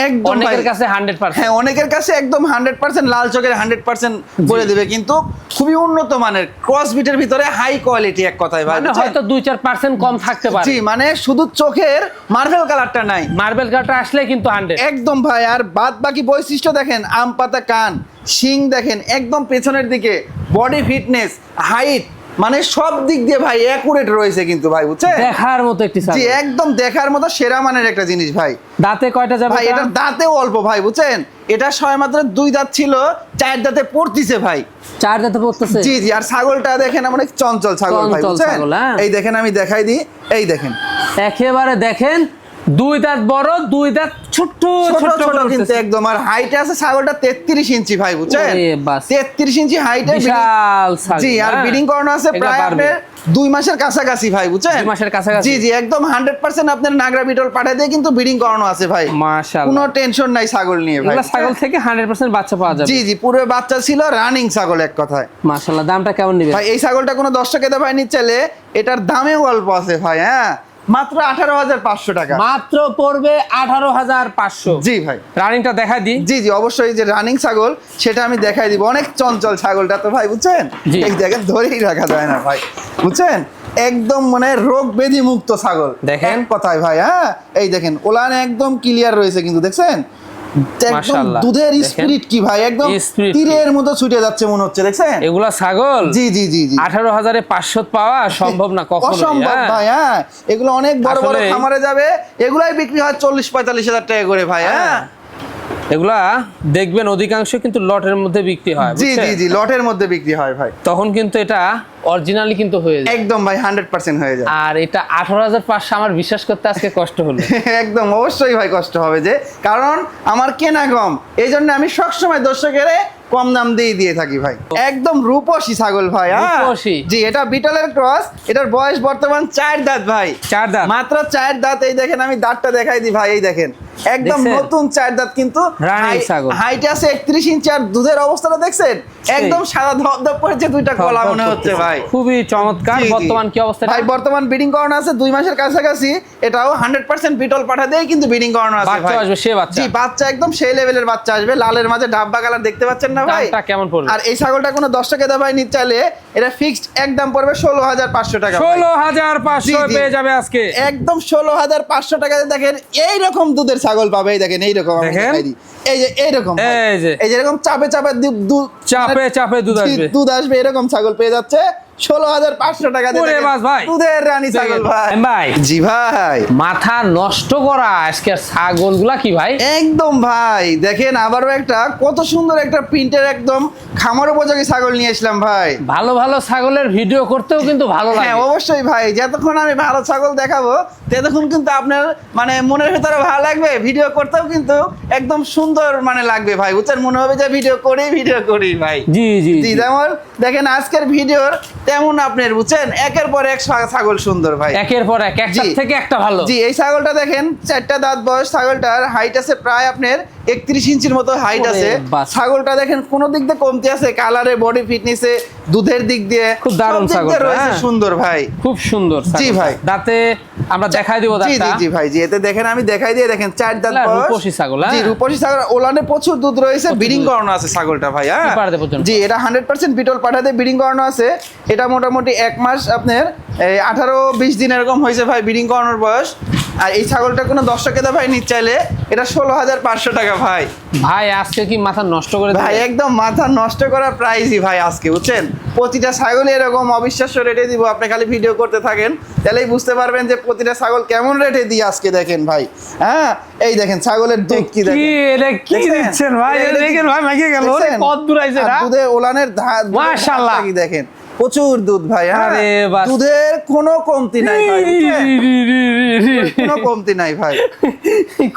একদম ভাই। অনেকের কাছে 100%। হ্যাঁ, অনেকের কাছে একদম 100% লাল চোখের 100% বলে দিবে, কিন্তু খুবই উন্নত মানের ক্রস বিটের ভিতরে হাই কোয়ালিটি, এক কথায় ভাই, মানে বুঝছেন? হয়তো 2-4% কম থাকতে পারে। জি, মানে শুধু চোখের মার্বেল কালারটা নাই, মার্বেল কাটা আসলে কিন্তু 100। একদম ভাই। আর বাদ বাকি বৈশিষ্ট্য দেখেন, আম পাতা কান, শিং দেখেন, একদম পেছনের দিকে বডি ফিটনেস, হাইট, মানে সব দিক দিয়ে ভাই অ্যাকুরেট রয়েছে কিন্তু ভাই, বুঝছেন, দেখার মতো একটি জি ছাগল। একদম দেখার মতো সেরা মানের একটা জিনিস ভাই। দাঁতে কয়টা যাবে ভাই এটা? এটার দাঁতেও অল্প ভাই, বুঝছেন, এটা সবেমাত্র 2 দাঁত ছিল, 4 দাঁতে পড়তিছে ভাই। 4 দাঁতে পড়তেছে। জি জি, আর ছাগলটা দেখেন অনেক চঞ্চল ছাগল ভাই, চঞ্চল বুঝছেন, ছাগল, হ্যাঁ। এই দেখেন আমি দেখাই দিই, এই দেখেন একেবারে দেখেন 2 দাঁত বড়, 2 দাঁত ছোট ছোট ছোট ছোট করে কিন্তু উঠতেছে। একদম। আর হাইটে আছে ছাগলটা 33 ইঞ্চি ভাই, বুঝছেন, ওরে বাস। 33 ইঞ্চি হাইটে বিশাল ছাগল। জি, আর হ্যাঁ। ব্রিডিং করানো আছে এগুলা প্রায় পারবে। আপনার 2 মাসের কাছাকাছি ভাই, বুঝছেন, 2 মাসের কাছাকাছি। জি জি, একদম 100% আপনার নাগরা বিটল পাঠা দিয়ে কিন্তু ব্রিডিং করানো আছে ভাই, মাশাআল্লাহ। কোনো টেনশন নাই ছাগল নিয়ে ভাই, এগুলা ছাগল থেকে 100% বাচ্চা পাওয়া যাবে। জি জি, পূর্বে বাচ্চা ছিল, রানিং ছাগল এক কথায় মাশাআল্লাহ। দামটা কেমন নেবেন? ভাই? এই ছাগলটা কোনো দর্শকে ভাই নিচ্ছে, এটার দামেও অল্প আছে ভাই, হ্যাঁ মাত্র 18,500 টাকা, মাত্র পড়বে 18,500। জি ভাই। রানিংটা দেখাই দিই। জি জি অবশ্যই, যে রানিং ছাগল সেটা আমি দেখাই দিব। অনেক চঞ্চল ছাগলটা তো ভাই, বুঝছেন, জি। এই দেখেন ধরেই রাখা যায় না ভাই, বুঝছেন, একদম মানে রোগ ব্যাধি মুক্ত ছাগল দেখেন। এক কথায় ভাই। হ্যাঁ এই দেখেন ওলান একদম ক্লিয়ার রয়েছে কিন্তু, দেখছেন একদম মাশাআল্লাহ, দুধের দেখেন। স্পিরিট কি ভাই, একদম Spirit তীরের মতো ছুটে যাচ্ছে মনে হচ্ছে, দেখছেন। এগুলা ছাগল জি জি জি জি 18,500 পাওয়া সম্ভব না কখনো। অসম্ভব ভাই। হ্যাঁ এগুলো অনেক বড় বড় আসলে- খামারে যাবে, এগুলাই বিক্রি হয় 40-45 হাজার টাকা করে ভাই। হ্যাঁ এগুলা দেখবেন অধিকাংশ কিন্তু লটের মধ্যে বিক্রি হয়, জি বুঝছেন? জি জি লটের মধ্যে বিক্রি হয় ভাই, তখন কিন্তু এটা অরিজিনালি কিন্তু হয়ে যায়। একদম ভাই 100% হয়ে যায়। আর এটা 18,500 আমার বিশ্বাস করতে আজকে কষ্ট হলো। একদম অবশ্যই ভাই কষ্ট হবে, যে কারণ আমার কেনা কম, এই জন্য আমি সবসময় দর্শকের কম দাম দিয়ে থাকি ভাই। একদম রূপসী ছাগল ভাই। হ্যাঁ রূপসী। জি এটা বিটলের ক্রস, এটার বয়স বর্তমান 4 দাঁত ভাই, 4 দাঁত। মাত্র 4 দাঁত। এই দেখেন আমি দাঁতটা দেখাই দিই ভাই, এই দেখেন একদম দেখছেন? নতুন 4 দাঁত, কিন্তু রানিং ছাগল। হাইট আছে 31 ইঞ্চি, আর দুধের অবস্থাটা দেখছেন একদম সাদা ধপধপ করেছে, দুইটা কলা মনে হচ্ছে ভাই। খুবই চমৎকার। জি, জি। বর্তমান কি অবস্থা? ভাই বর্তমান ব্রিডিং করানো আছে 2 মাসের কাছাকাছি, এটাও 100% বিটল পাঠা দেই কিন্তু ব্রিডিং করানো আছে বাচ্চা ভাই। আসবে, সে বাচ্চা। জি বাচ্চা একদম সেই লেভেলের বাচ্চা আসবে, লালের মাঝে ডাব্বা কালার দেখতে পাচ্ছেন না ভাই। দামটা কেমন পড়বে? আর এই ছাগলটা কোনো 10 টাকা দা ভাই নিতে চাইলে এটা ফিক্সড একদম পড়বে 16,500 টাকা ভাই। 16,500 জি, জি। পেয়ে যাবে আজকে। একদম 16,500 টাকাতে দেখেন এই রকম দুধের ছাগল পাবে, এই দেখেন এই রকম আমি দেখেন। দেখাই দিই। এই যে এইরকম ভাই। এই যে। এই যে এরকম চাপে চাপে দুধ চাপে চাপে দুধ আসবে। দুধ আসবে, এরকম ছাগল পেয়ে যাচ্ছে 16,500 টাকা দিয়ে। ওরে দেখেন, বাস ভাই। দুধের রানী ছাগল ভাই। ভাই জি ভাই মাথা নষ্ট করা আজকের ছাগলগুলা কি ভাই? একদম ভাই দেখেন আবারও একটা কত সুন্দর একটা প্রিন্টের একদম খামার উপযোগী ছাগল নিয়ে আসলাম ভাই। ভালো ভালো ছাগলের ভিডিও করতেও কিন্তু ভালো লাগে। হ্যাঁ অবশ্যই ভাই, যতক্ষণ আমি ভালো ছাগল দেখাবো ততক্ষণ কিন্তু আপনার মানে মনের ভেতরে ভালো লাগবে, ভিডিও করতেও কিন্তু একদম সুন্দর মানে লাগবে ভাই, বুঝছেন, মনে হবে যে ভিডিও করি ভাই। জি জি জি যেমন দেখেন আজকের ভিডিওর তেমন আপনার বুঝছেন একের পর এক ছাগল সুন্দর ভাই, একের পর এক, একটা জি। থেকে একটা ভালো। জি এই ছাগলটা দেখেন 4টা দাঁত বয়স, ছাগলটার হাইট আছে প্রায় আপনার 31 ইঞ্চির মতো হাইট ওরে আছে। বাস। ছাগলটা দেখেন কোন দিক দিয়ে কমতি আছে, কালারে, বডি ফিটনেসে, দুধের দিক দিয়ে খুব দারুণ সব দিক দিয়ে ছাগলটা, রয়েছে হ্যাঁ। সুন্দর ভাই। খুব সুন্দর জি ছাগলটা। ভাই। দাঁতে আমরা দেখাই দিব জি জি দাঁতটা। জি ভাই, জি এতে দেখেন আমি দেখাই দিয়ে দেখেন 4 দাঁত না, বয়স, রূপসী ছাগল, হ্যাঁ। জি রূপসী ছাগল, ওলানে প্রচুর দুধ রয়েছে, ব্রিডিং দুধ। করানো আছে ছাগলটা ভাই। হ্যাঁ কি পাড়াতে পর্যন্ত? জি এটা 100% বিটল পাঠাতে ব্রিডিং করানো আছে। এটা মোটামুটি 1 মাস আপনার 18-20 দিন এরকম হয়েছে ভাই ব্রিডিং করানোর বয়স। আর এই ছাগলটা কোনো দর্শকে দা ভাই নিতে চাইলে এটা 16,500 টাকা ভাই। ভাই আজকে কি মাথা নষ্ট করে ভাই দিবে? একদম মাথা নষ্ট করা প্রাইসই ভাই আজকে, বুঝছেন, প্রতিটা ছাগল এরকম অবিশ্বাস্য রেটে দিব, আপনি খালি ভিডিও করতে থাকেন তাহলেই বুঝতে পারবেন যে প্রতিটা ছাগল কেমন রেটে দিই আজকে। দেখেন ভাই, হ্যাঁ এই দেখেন ছাগলের দুধ কি দেখেন, এটা কি দেখছেন? দিচ্ছেন ভাই? এটা দেখেন ভাই মাইকে গেল, দেখছেন? কত দূর আইছে আর এটা। দুধে ওলানের মাশাআল্লাহ। কি দেখেন প্রচুর দুধ ভাই। হ্যাঁ আরে বাস। দুধের কোনো কমতি নাই ভাই, বুঝছেন? কোনো কমতি নাই ভাই,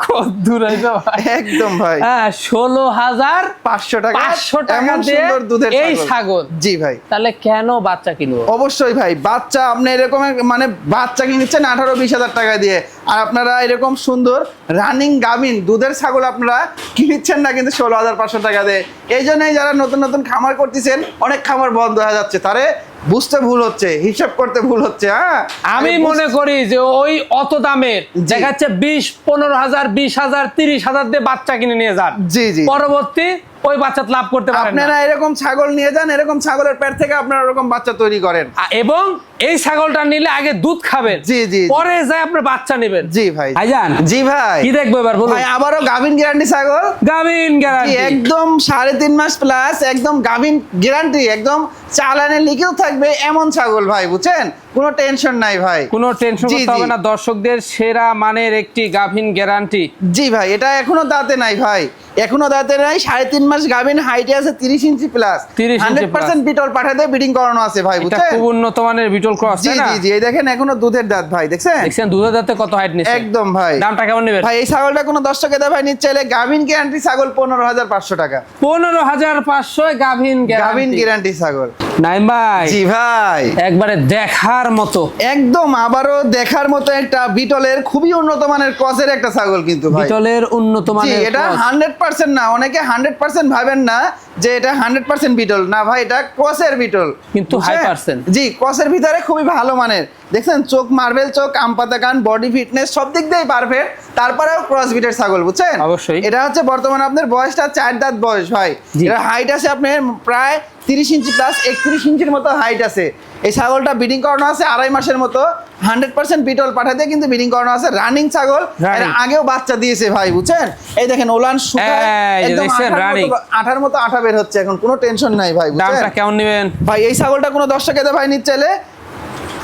কত দূর আইছে ভাই? একদম ভাই। হ্যাঁ 16,500 500 টাকা 500 টাকা এমন দিয়ে সুন্দর দুধের এই ছাগল। জি ভাই তাহলে কেন বাচ্চা কিনবো? অবশ্যই ভাই, বাচ্চা আপনি এরকম মানে বাচ্চা কিনছেন 18-20 হাজার টাকা দিয়ে, আর আপনারা এরকম সুন্দর রানিং গাভিন দুধের ছাগল আপনারা কিনছেন না কিন্তু 16,500 টাকা দিয়ে। এই জন্যই যারা নতুন নতুন খামার করতেছেন অনেক খামার বন্ধ হয়ে যাচ্ছে, তারে বুঝতে ভুল হচ্ছে, হিসাব করতে ভুল হচ্ছে। হ্যাঁ আমি মনে করি যে ওই অত দামের দেখাচ্ছে 20-15,000 20,000 30,000 দিয়ে বাচ্চা কিনে নিয়ে যান, জি জি পরবর্তী ওই বাচ্চা লাভ করতে পারেন না। আপনারা এরকম ছাগল নিয়ে যান, এরকম ছাগলের পেট থেকে আপনারা এরকম বাচ্চা তৈরি করেন। এবং এই ছাগলটা নিলে আগে দুধ খাবেন, জি, জি, জি। পরে যায় আপনার বাচ্চা নেবেন। জি ভাই, ভাইজান জি ভাই, কি দেখবো এবার বলুন? ভাই আবারও গাভিন গ্যারান্টি ছাগল, গাভিন জি, গ্যারান্টি একদম 3.5 মাস প্লাস, একদম গাভিন গ্যারান্টি, একদম চালানে লিখেও থাকবে এমন ছাগল ভাই, বুঝছেন, কোনো টেনশন নাই ভাই, কোনো টেনশন জি, করতে হবে জি। না। দর্শকদের সেরা মানের একটি গাভিন গ্যারান্টি। জি ভাই, এটা এখনো দাঁতে নাই ভাই, এখনো দাঁতে নাই, 3.5 মাস গাভিন, হাইটে আছে 30 ইঞ্চি প্লাস, 30 ইঞ্চি 100% বিটল পাঠাতে ব্রিডিং করানো আছে ভাই, এটা বুঝছেন। খুব উন্নত মানের বিটল ক্রস, জি তাই না? জি জি, এই দেখেন এখনো দুধের দাঁত ভাই, দেখছেন দেখছেন দুধের দাঁতে কত হাইট নিচ্ছে? একদম ভাই। দামটা কেমন নেবেন? ভাই এই ছাগলটা কোনো দর্শকে দা ভাই নিতে চাইলে গাভিন গ্যারান্টি ছাগল 15,500 টাকা, 15,500 গাভিন গাভিন গ্যারান্টি। গ্যারান্টি ছাগল। নাইম ভাই, জি ভাই, একবারে দেখার মতো, একদম আবারও দেখার মতো একটা বিটলের খুবই উন্নত মানের ক্রসের একটা ছাগল কিন্তু ভাই। বিটলের উন্নত জি, মানের এটা cross। 100% না, অনেকে 100% ভাবেন না যে এটা 100% বিটল না ভাই, এটা ক্রসের বিটল কিন্তু বুঝছেন? 100%। জি, ক্রসের ভিতরে খুবই ভালো মানের, দেখছেন চোখ মার্বেল চোখ, আমপাতা কান, বডি ফিটনেস সব দিক দিয়েই পারফেক্ট, তারপরেও ক্রস বিটের ছাগল বুঝছেন। অবশ্যই। এটা হচ্ছে বর্তমানে আপনার বয়সটা 4 দাঁত বয়স ভাই। জি। এর হাইট আছে আপনার প্রায় 30 ইঞ্চি প্লাস, 31 ইঞ্চির মতো হাইট আছে। এই ছাগলটা ব্রিডিং করানো আছে 2.5 মাসের মতো, 100% বিটল পাঠাতে কিন্তু ব্রিডিং করানো আছে, রানিং ছাগল। এর Running। আগেও বাচ্চা দিয়েছে ভাই বুঝছেন। এই দেখেন ওলান শুকায় এই যে একদম দেখছেন, running। আঠার মতো আঠা বের হচ্ছে, এখন কোনো টেনশন নাই ভাই বুঝছেন। দামটা কেমন নেবেন ভাই এই ছাগলটা কোনো দর্শক এতে ভাই নিতে চাইলে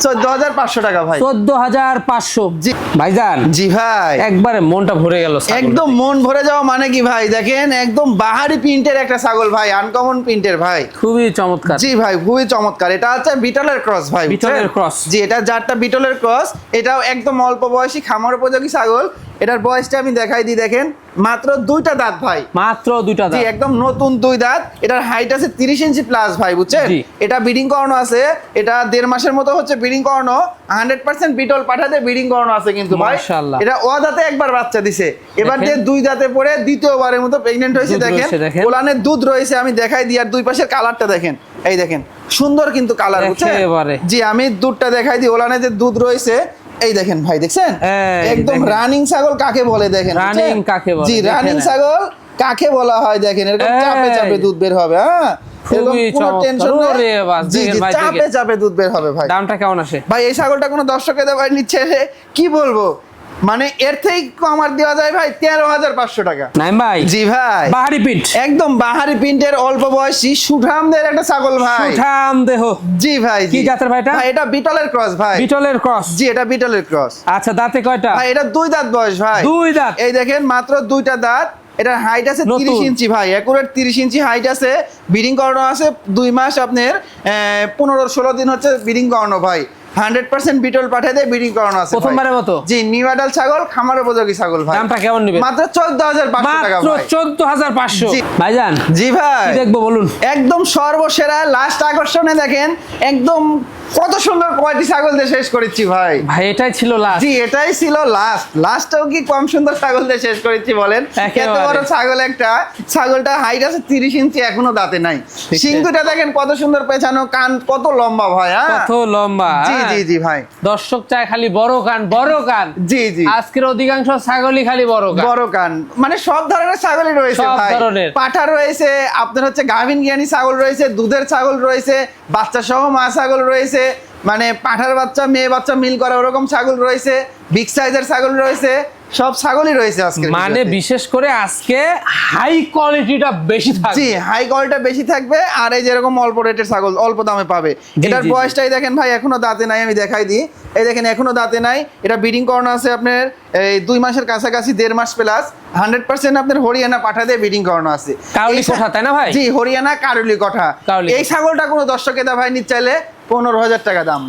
14,500 টাকা ভাই। 14,500। জি। ভাইজান, জি ভাই, একবারে মনটা ভরে গেল ছাগলটা একদম দেখে। মন ভরে যাওয়া মানে কি ভাই, দেখেন একদম বাহারি প্রিন্টের একটা ছাগল ভাই, আনকমন প্রিন্টের ভাই। খুবই চমৎকার। জি ভাই, খুবই চমৎকার। এটা হচ্ছে বিটলের ক্রস ভাই, বিটলের বুঝছেন? ক্রস। জি, এটা যারটা বিটলের ক্রস, এটাও একদম অল্প বয়সী খামার উপযোগী ছাগল। এটার বয়সটা আমি দেখাই দিই, দেখেন মাত্র 2টা দাঁত ভাই, মাত্র 2টা জি দাঁত। একদম নতুন 2 দাঁত। এটার হাইট আছে 30 ইঞ্চি প্লাস ভাই বুঝছেন। জি। এটা ব্রিডিং করানো আছে, এটা 1.5 মাসের মতো হচ্ছে ব্রিডিং করানো, 100% বিটল পাঠাতে ব্রিডিং করানো আছে কিন্তু ভাই। মাশাআল্লাহ। এটা ও দাঁতে একবার বাচ্চা দিছে, এবার দেখেন। যে 2 দাঁতে পড়ে দ্বিতীয়বারের মতো প্রেগন্যান্ট হয়েছে। দুধ দেখেন রয়েছে, দেখেন। ওলানের দুধ রয়েছে, আমি দেখাই দিই। আর দুই পাশের কালারটা দেখেন, এই দেখেন সুন্দর কিন্তু কালার বুঝছেন। একেবারে। জি, আমি দুধটা দেখাই দিই। ওলানে যে দুধ রয়েছে এই দেখেন ভাই, দেখছেন এই একদম দেখেন। রানিং ছাগল কাকে বলে দেখেন, Running বুঝছেন? কাকে বলে, জি, দেখেন। রানিং ছাগল কাকে বলা হয় দেখেন, এরকম এই। চাপে চাপে দুধ বের হবে। হ্যাঁ, এরকম খুবই কোনো চমৎকার। টেনশন নেই। ওরে বাস, জি দেখেন জি, ভাই, চাপে দেখেন। চাপে দুধ বের হবে ভাই। দামটা কেমন আসে ভাই এই ছাগলটা কোনো দর্শকে ভাই নিচ্ছে কি বলবো, মানে এর থেকে কম আর দেওয়া যায় ভাই 13,500 টাকা। নাইম ভাই, জি ভাই, বাহারি পিট, একদম বাহারি প্রিন্টের অল্প বয়সী সুঠামদের একটা ছাগল ভাই। সুঠাম দেহ। জি ভাই, কি জি। জাতের ভাই এটা? ভাই এটা বিটলের ক্রস ভাই। বিটলের ক্রস। জি, এটা বিটলের ক্রস। আচ্ছা, দাঁতে কয়টা? ভাই এটা 2 দাঁত বয়স ভাই। 2 দাঁত। এই দেখেন মাত্র 2টা দাঁত। এটার হাইট আছে নতুন। 30 ইঞ্চি ভাই, একুরেট 30 ইঞ্চি হাইট আছে। ব্রিডিং করানো আছে 2 মাস, আপনার 15-16 দিন হচ্ছে ব্রিডিং করানো ভাই। 100% বিটল পাঠিয়ে দিয়ে ব্রিডিং করানো আছে ভাই। প্রথমবারের মতো? জি, নিউ অ্যাডাল্ট ছাগল, খামার উপযোগী ছাগল ভাই। দামটা কেমন নেবেন? মাত্র 14,500 টাকা মাত্র ভাই। 14,500। জি। ভাইজান, জি ভাই, কি দেখবো বলুন? একদম সর্বসেরা লাস্ট আকর্ষণে দেখেন একদম কত সুন্দর কোয়ালিটি ছাগল দিয়ে শেষ করেছি ভাই। ভাই এটাই ছিল লাস্ট। জি, এটাই ছিল লাস্ট। লাস্টটাও কি কম সুন্দর ছাগল দিয়ে শেষ করেছি বলেন? একেবারে। এত বড় ছাগল একটা, ছাগলটা হাইট আছে 30 ইঞ্চি, এখনো দাঁতে নাই। ঠিক আছে। সিং দুটা দেখেন কত সুন্দর পেছানো, কান কত লম্বা ভাই। হ্যাঁ, কত লম্বা। জি হ্যাঁ। জি জি ভাই, দর্শক চায় খালি বড় কান, বড় কান। জি জি, আজকের অধিকাংশ ছাগলই খালি বড় কান। বড় কান, মানে সব ধরনের ছাগলই রয়েছে সব ভাই। ধরনের। পাঠা রয়েছে, আপনার হচ্ছে গাভিন জ্ঞানী ছাগল রয়েছে, দুধের ছাগল রয়েছে, বাচ্চা সহ মা ছাগল রয়েছে, মানে পাঠার বাচ্চা মেয়ে বাচ্চা মিল করা ওরকম ছাগল রয়েছে, বিগ সাইজের ছাগল রয়েছে, সব ছাগলই রয়েছে আজকে। মানে বিশেষ করে আজকে হাই কোয়ালিটিটা বেশি থাকবে। জি, হাই কোয়ালিটি বেশি থাকবে। আর এই যেরকম অল্প রেটের ছাগল অল্প দামে পাবে। জি, এটার জি, জি। বয়সটাই দেখেন ভাই, এখনো দাঁতে নাই, আমি দেখাই দিই। এই দেখেন এখনো দাঁতে নাই। এটা ব্রিডিং করানো আছে আপনার এই 2 মাসের কাছাকাছি, 1.5 মাস প্লাস। 100% আপনার হরিয়ানা পাঠা দিয়ে ব্রিডিং করানো আছে। কাউলি কোঠা, তাই না ভাই? জি, হরিয়ানা কারুলি কোঠা। কাউলি এই ছাগলটা কোনো দর্শকে দা ভাই নিতে চাইলে 15,000 টাকা দাম